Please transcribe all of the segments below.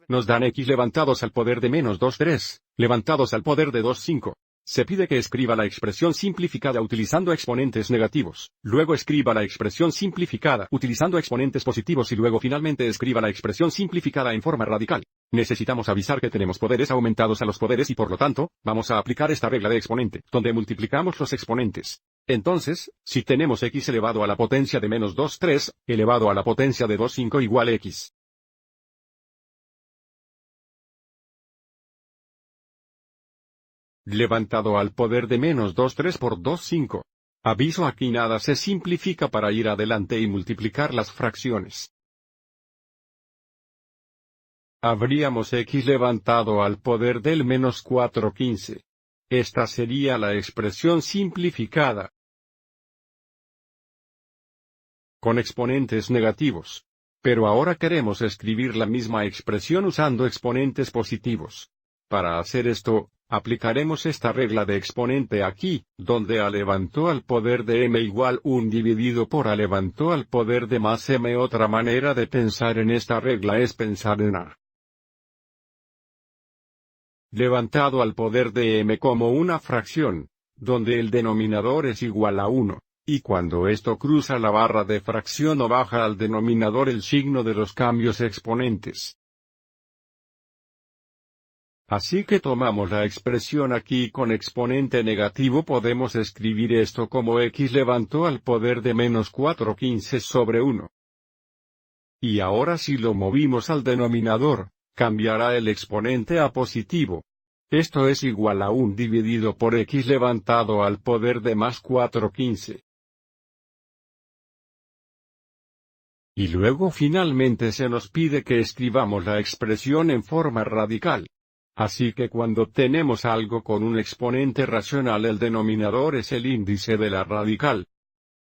Nos dan x levantados al poder de menos 2, 3, levantados al poder de 2, 5. Se pide que escriba la expresión simplificada utilizando exponentes negativos, luego escriba la expresión simplificada utilizando exponentes positivos y luego finalmente escriba la expresión simplificada en forma radical. Necesitamos avisar que tenemos poderes aumentados a los poderes y por lo tanto, vamos a aplicar esta regla de exponente, donde multiplicamos los exponentes. Entonces, si tenemos x elevado a la potencia de menos 2, 3, elevado a la potencia de 2, 5 igual a x. Levantado al poder de menos 2, 3 por 2, 5. Aviso, aquí nada se simplifica para ir adelante y multiplicar las fracciones. Habríamos x levantado al poder del menos 4, 15. Esta sería la expresión simplificada, con exponentes negativos. Pero ahora queremos escribir la misma expresión usando exponentes positivos. Para hacer esto, aplicaremos esta regla de exponente aquí, donde a levantó al poder de m igual 1 dividido por a levantó al poder de más m. Otra manera de pensar en esta regla es pensar en a levantado al poder de m como una fracción, donde el denominador es igual a 1, y cuando esto cruza la barra de fracción o baja al denominador el signo de los cambios exponentes. Así que tomamos la expresión aquí con exponente negativo, podemos escribir esto como x levantó al poder de menos 4, 15 sobre 1. Y ahora si lo movimos al denominador, cambiará el exponente a positivo. Esto es igual a 1 dividido por x levantado al poder de más 4, 15. Y luego finalmente se nos pide que escribamos la expresión en forma radical. Así que cuando tenemos algo con un exponente racional, el denominador es el índice de la radical.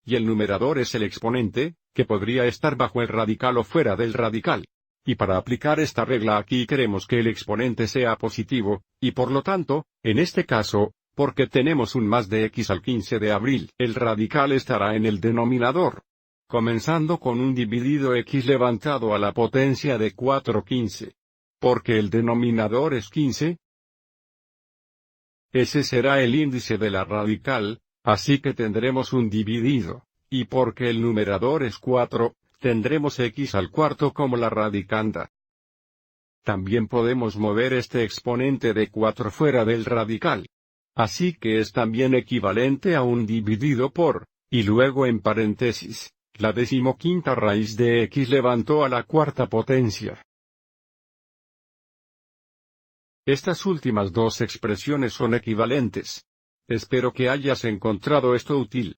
Y el numerador es el exponente, que podría estar bajo el radical o fuera del radical. Y para aplicar esta regla aquí queremos que el exponente sea positivo, y por lo tanto, en este caso, porque tenemos un más de x al 15 de abril, el radical estará en el denominador. Comenzando con un dividido x levantado a la potencia de 4, 15. Porque el denominador es 15. Ese será el índice de la radical, así que tendremos un dividido, y porque el numerador es 4, tendremos x al cuarto como la radicanda. También podemos mover este exponente de 4 fuera del radical. Así que es también equivalente a un dividido por, y luego en paréntesis, la 15ª raíz de x levantó a la cuarta potencia. Estas últimas dos expresiones son equivalentes. Espero que hayas encontrado esto útil.